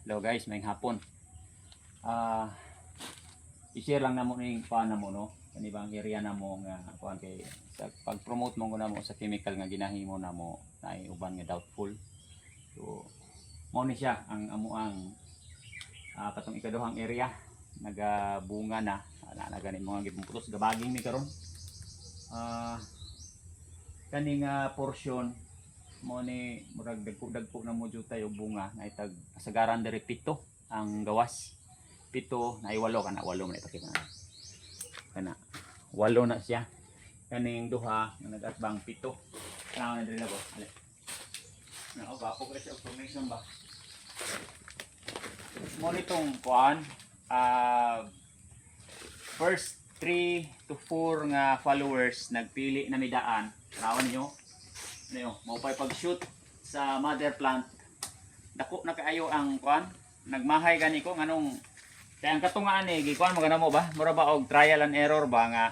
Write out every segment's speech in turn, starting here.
Hello guys, may hapon. I-share lang namo ning paano mo no. Kanibang area na mo nga kuan kay sa pag-promote mo na mo sa chemical nga ginahimo na mo na uban nga doubtful. So mo ni siya ang amuang katong ikaduhang area nagabunga na nagani mga gipumputos gabaging mi karon. Kaning portion mo ni murag dagko na mo jutay og bunga nga itag kasagaran diri pito ang gawas. Pito na walo kana walo man ipakita na. Kana walo na siya. Kaning duha nga nagatbang pito. Kana na diri na ko. Ale. Na ba ko sa information ba. Mo nitong kuan first 3 to 4 nga followers nagpili na midaan. Tanawan niyo. Ano mo pay pag-shoot sa mother plant. Dako na kaayo ang kuan. Nagmahay gani ko nganong kaya ang katunga ani gikuan mo mo ba? Mura ba og trial and error ba nga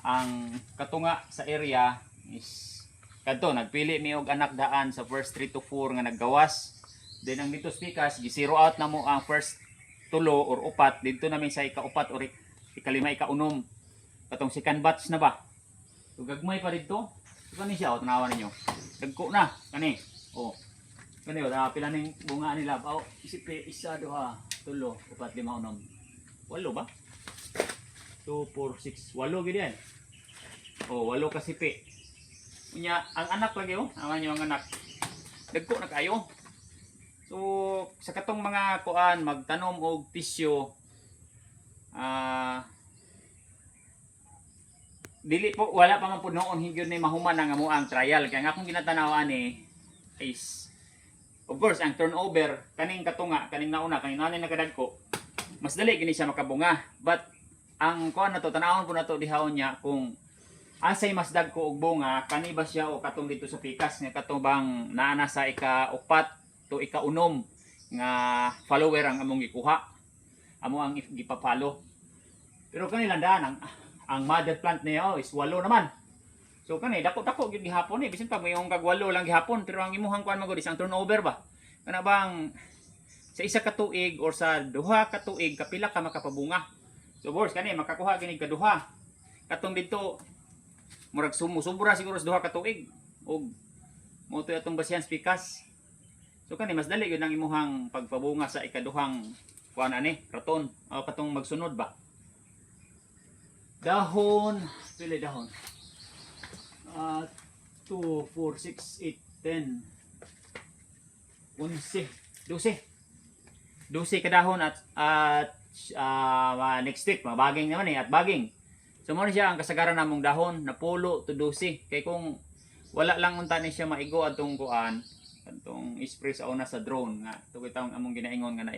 ang katunga sa area is kadto nagpili mi og anak daan sa first 3 to 4 nga naggawas. Then ang dito spikas gi-zero out na mo ang first tulo or upat dito namin sa ika-upat or ika-5 ika-6 katong second batch na ba. So gagmay pa dito. So kani siya tanawan ninyo. Dagko na kani. Oh. Kani pila ning bunga nila. Oh, isip isa duha. 3, 4, 5, 6, 8 ba? 2, 4, 6, 8 gid yan. Oh, 8 ka sipi. Unya ang anak lagi oh, awan niyo ang anak. Dagko na kayo. So sa katong mga kuan magtanom og pisyo dili po wala pa man pud noon higyod ni mahuman ang amuang trial kaya nga akong ginatanaw ani is of course, ang turnover, kaning katunga, kaning nauna, kaning nanay nakadagko, mas dali gini siya makabunga. But, ang kuan na to, tanawon po na to dihawon niya kung asay mas dagko og bunga, kani ba siya o katong dito sa pikas, nga katong bang naana sa ika-4 to ika-6 nga follower ang among gikuha. Amo ang gipapalo. Pero kanilang daan, ang mother plant niya is 8 naman. So kani dako-dako gyud gihapon bisan pa mayong kag 8 lang gihapon pero ang imuhang kuan magud isang turnover ba. Kana bang sa isa ka tuig or sa duha ka tuig kapila ka makapabunga. So boss kani makakuha gini kaduha. Katong dito murag sumusubra siguro sa duha ka tuig og mo to atong basihan pikas. So kani mas dali gyud ang imuhang pagpabunga sa ikaduhang kuan ani raton o katong magsunod ba. Dahon, pili dahon. 2, 4, 6, 8, 10, 11, 12 kadahon at next week mabaging naman at baging. So mo siya ang kasagaran namong dahon na pulo to 12 kay kung wala lang unta ni siya maigo atong kuan atong spray sa una sa drone nga tugoy taong among ginaingon nga na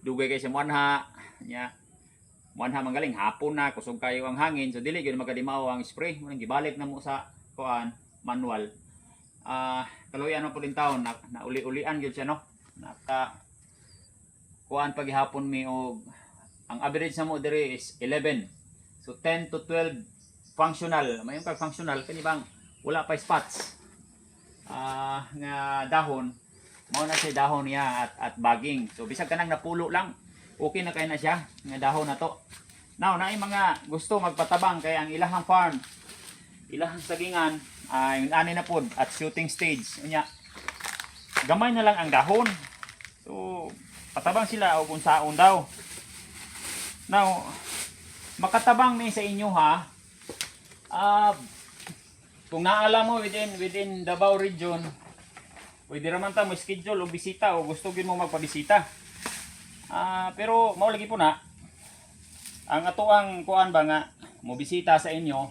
dugay kay siya manha nya manha manggaling hapon na kusog kayo ang hangin so dili gyud magadimaw ang spray mo gibalik na mo sa kuan manual kaluyan mo pud taon na uli-ulian gyud siya no naka kuan paghihapon mi og ang average na mo diri is 11 so 10 to 12 functional mayon kag functional kani bang wala pa spots nga dahon mao na siya dahon niya at baging so bisag kanang napulo lang okay na kay na siya nga dahon na to. Now, naay mga gusto magpatabang kay ang ilahang farm, ilahang sagingan ay ani na pod at shooting stage. Unya, gamay na lang ang dahon. So, patabang sila o kung saon daw. Now, makatabang mi sa inyo ha. Kung naalam mo within Davao region, pwede raman ta mo schedule o bisita o gusto gyud mo magpabisita. Pero mao lagi po na ang atoang kuan ba nga mo bisita sa inyo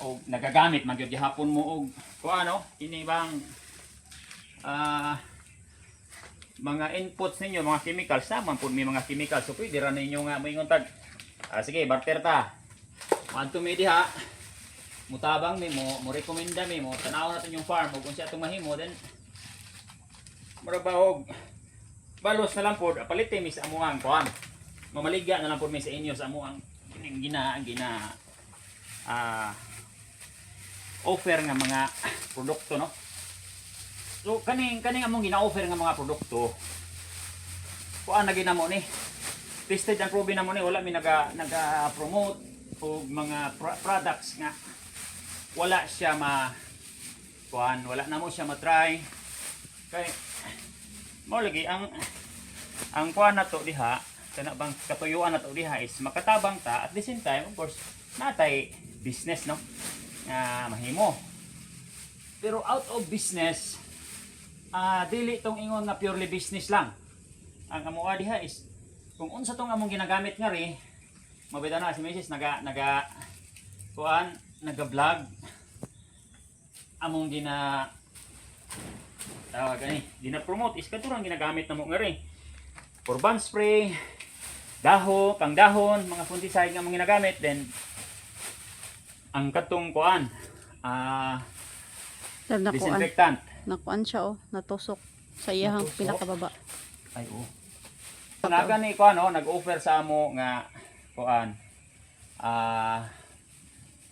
o nagagamit man gyud gihapon mo og kuan no ini bang mga inputs ninyo mga chemicals naman pud may mga chemicals so pwede ra ninyo nga moingon tag sige barter ta adto mi diha mutabang mi mo rekomenda mi mo tanaw natin yung farm ug unsa atong mahimo then mura ba og balos na lang po, palitin mi sa amuang kuan. Mamaligya na lang po mi sa inyo sa amuang gina offer nga mga produkto no. So kaning among gina-offer nga mga produkto kuan na ginamo ni. Tested and proven na mo ni, wala mi naga-promote og mga products nga wala siya wala na mo siya ma-try. Kay mo lagi ang kuan na to diha, kana bang katuyuan na to diha is makatabang ta, at the same time of course natay business no nga mahimo. Pero out of business, dili tong ingon nga purely business lang. Ang amoa diha is kung unsa tong among ginagamit nga ri, mabita na si Mrs. naga-vlog among gina-promote is katurang ginagamit namo nga ri. For band spray, pangdahon, mga fungicide nga among ginagamit, then ang katong disinfectant. Nakuan siya natusok sa iyang pinakababa. Ay naga ni nag-offer sa amo nga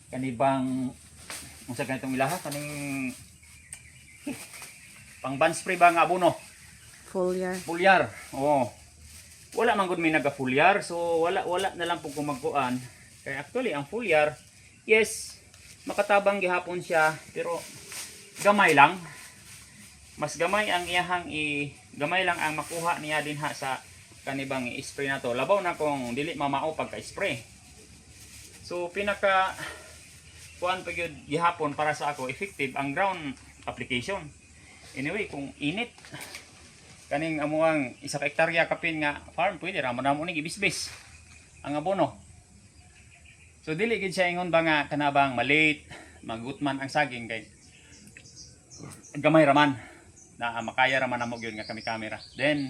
kanibang unsa ganitong ilaha kaning pang band spray ba nga abono? Foliar. Oo. Wala man gud mi naga-foliar, so wala na lang pug kumagkuan. Kay actually ang foliar, yes, makatabang gihapon siya, pero gamay lang. Mas gamay ang gamay lang ang makuha niya dinha sa kanibang i-spray na to. Labaw na kung dili mamao pagka-spray. So pinaka kuan pa gyud gihapon para sa ako effective ang ground application. Anyway, kung init kaning amuang 1 hektarya kapin nga farm, pwede ra mo ni gibisbis ang abono. So dili gid siya ingon ba nga kanabang malate, magutman ang saging kay gamay raman na makaya raman namo gyud nga kami camera. Then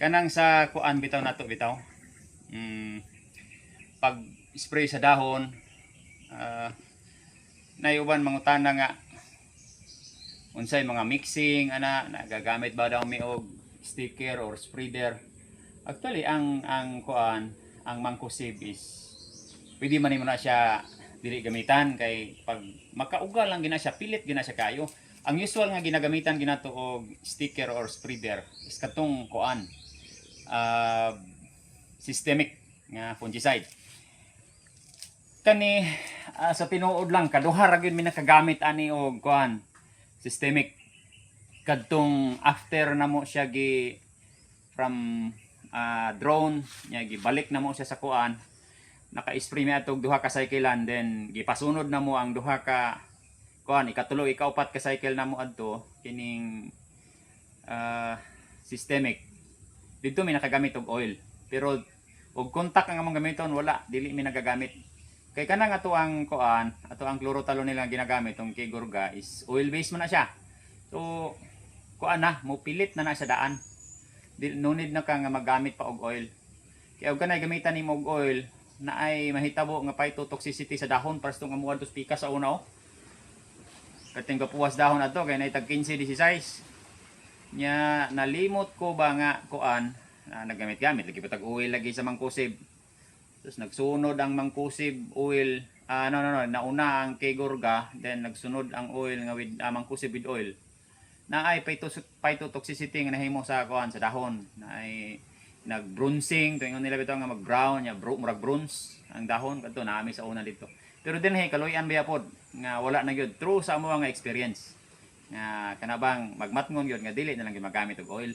kanang sa kuan bitaw nato bitaw. Pag spray sa dahon, nayuban mangutana nga unsay mga mixing nagagamit ba daw mi og sticker or spreader. Actually ang mangkusib is pwede man nimo na siya dili gamitan kay pag makaugal lang gina siya, pilit gina siya kayo. Ang usual nga ginagamitan ginato og sticker or spreader is katong systemic nga fungicide. Kani sa tinuod lang kaduha ra gyud mi nakagamit ani og systemic. Kadtong after namo siya from drone nya gibalik namo siya sa naka-spray mi atog duha ka cyclean, then gipasunod namo ang duha ka ikatulo ikaupat ka cycle namo adto kining systemic. Dito mi nakagamit og oil, pero og contact ang among gamiton wala, dili mi nagagamit. Kay kanang ato ang chlorothalonil nga ginagamit tong Kigurga is oil based man na siya. So mo pilit na sa daan. No need na ka nga magamit pa og oil. Kaya og kanay gamitan nimo og oil na ay mahitabo nga phytotoxicity sa dahon para tong amuan tos pika sa una kating gapuwas dahon ato kay nay tag 15-16 nya nalimot ko ba nga nagamit-gamit lagi pa tag oil lagi sa mangkusib. Tapos nagsunod ang mangkusib oil, nauna ang Kigurga, then nagsunod ang oil nga with mangkusib with oil. Na ay phytotoxicity nga nahimo sa sa dahon. Na ay nag-bruncing, tuwing nila bitaw nga mag-brown, murag bronze ang dahon kadto naami sa una dito. Pero dinhi kaluyan biya pod nga wala na gyud true sa amo nga experience. Nga kanabang magmatngon gyud nga dili na lang gimagamit og oil.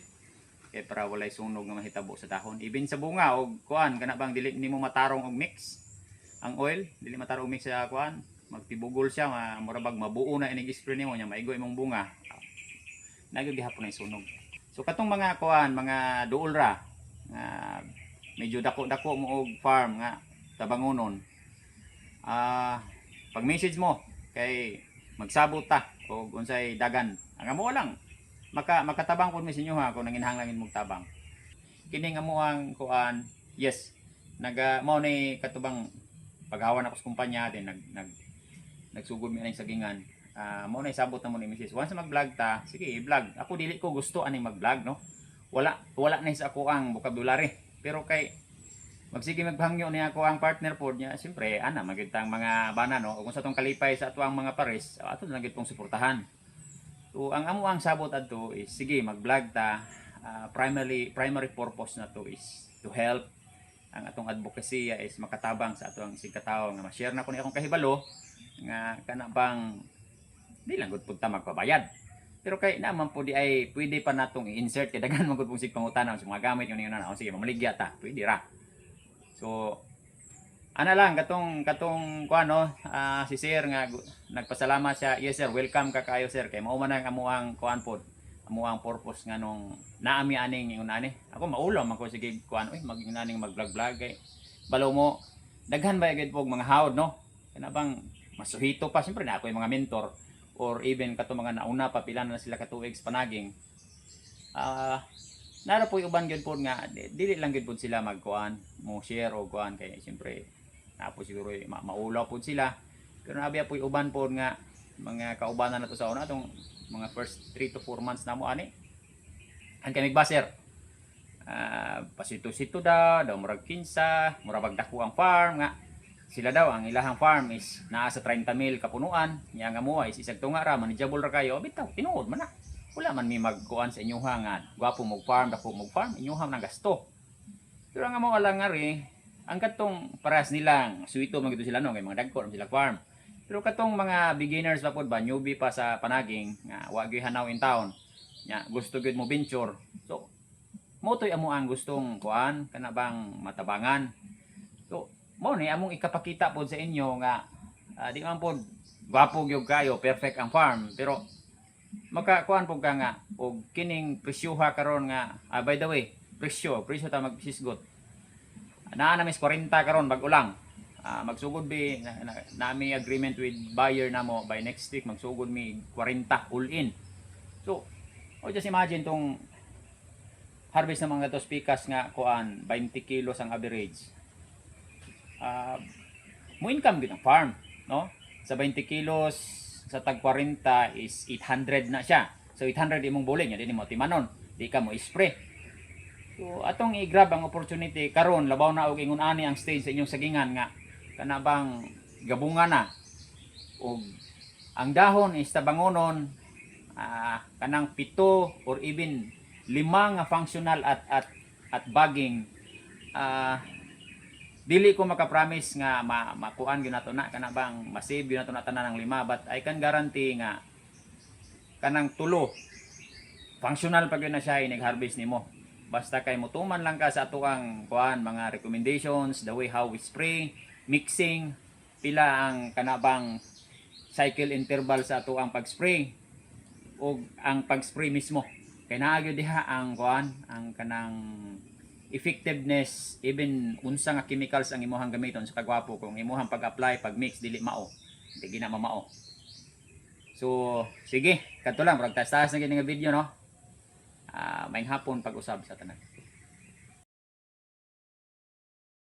Kaya para walay sunog nga mahitabo sa dahon. Even sa bunga og kanabang dili nimo matarong og mix ang oil, dili matarong mix sa magtibugol siya, murabag mabuo na inig spray nimo nya maigo imong bunga. Nagyud gihapon ang sunog. So katong mga mga duol ra nga medyo dako-dako mo og farm nga tabangonon. Pag message mo kay magsabot ta og unsay dagan. Ang amo lang makatabang pud mi sa inyo kung nanginahanglan mo tabang. Kini nga mo ang yes, mao ni katubang paghawan ako sa kumpanya din nagsugod mi aning sagingan. Mao na isabot na mo ni Mrs. Once mag-vlog ta, sige i-vlog. Ako dili ko gusto aning mag-vlog no. Wala na sa ako ang vocabulary. Pero kay magsige maghangyo niya ako ang partner pod niya, siyempre magitang mga bana no, kung sa tong kalipay sa ato ang mga pares, ato lang gid pong suportahan. So ang amo ang sabot adto is sige mag-vlog ta. Primary purpose na to is to help ang atong advocacy is makatabang sa atong sigkatawo nga ma-share na ko ni akong kahibalo nga kana bang di lang gud pud ta magpabayad. Pero kay naman po di ay pwede pa natong i-insert kay daghan man gud pong sig pangutana sa mga gamit yun na sige mamaligya ta pwede ra. So ana lang katong kuano si sir nga nagpasalamat siya. Yes sir, welcome ka kayo sir kay mao man ang amuang kuan pod. Amuang purpose nga nung naami aning ingon ani. Ako maulam ako sige kuan mag-inaning mag-vlog kay balo mo daghan ba gid pog mga hawd no. Kana bang masuhito pa siyempre na ako yung mga mentor or even kato mga nauna pa pila na sila ka tuig sa panaging. Nara po uban gyud pod nga dili lang gyud pod sila magkuan mo share o kuan kay siyempre na po siguro maulaw pod sila. Pero nabi po uban pod nga mga kaubanan nato sa una tong mga first 3 to 4 months na mo ani. Ang kay migbaser. Pasito-sito daw murag kinsa, murag bagdako ang farm nga. Sila daw ang ilahang farm is naa sa 30,000 kapunuan. Nya nga mo is isag tunga ra manageable ra kayo. Bitaw tinuod man na. Wala man mi magkuan sa inyoha nga gwapo mo farm, dako mo farm, inyoha nang gasto. Pero nga mo lang nga ri, ang katong paras nilang suwito man gito sila no kay mga dagko sila farm. Pero katong mga beginners pa pod ba, newbie pa sa panaging nga wa gyud hanaw in town. Nya gusto gyud mo venture. So mo toy amo ang gustong kuan kana bang matabangan. So mo ni among ikapakita pod sa inyo nga di man pod gwapo gyud kayo, perfect ang farm, pero makakuan pod ka nga og kining presyoha karon nga by the way, presyo ta magsisgot. Naa na mis 40 karon bag-ulang. Magsugod bi nami agreement with buyer na mo by next week magsugod mi 40 all in. So, just imagine tong harvest ng mga gatos pikas nga kuan 20 kilos ang average. Mo income gid ang farm, no? Sa 20 kilos sa tag 40 is 800 na siya. So 800 imong bulig nya dinhi mo timanon, di ka mo spray. So atong i-grab ang opportunity karon labaw na og ingon ani ang stage sa inyong sagingan nga kana bang gabungan na og ang dahon is tabangonon kanang 7 or even 5 nga functional at bagging. Dili ko maka-promise nga makuan gyud nato na kana bang ma-save gyud nato na tanan ng 5, but I can guarantee nga kanang 3 functional pa gyud na siya inig-harvest nimo. Basta kay mutuman lang ka sa ato ang kuan mga recommendations, the way how we spray, mixing, pila ang kanabang cycle interval sa ato ang pag-spray o ang pag-spray mismo. Kay naa gyud diha ang kuan, ang kanang effectiveness, even unsa nga chemicals ang imuhang gamiton sa kagwapo kung imuhang pag-apply, pag-mix dili mao. Dili na mamao. So, sige, kadto lang, murag taas-taas na gini nga video no. Maayong hapon pag-usab sa tanan.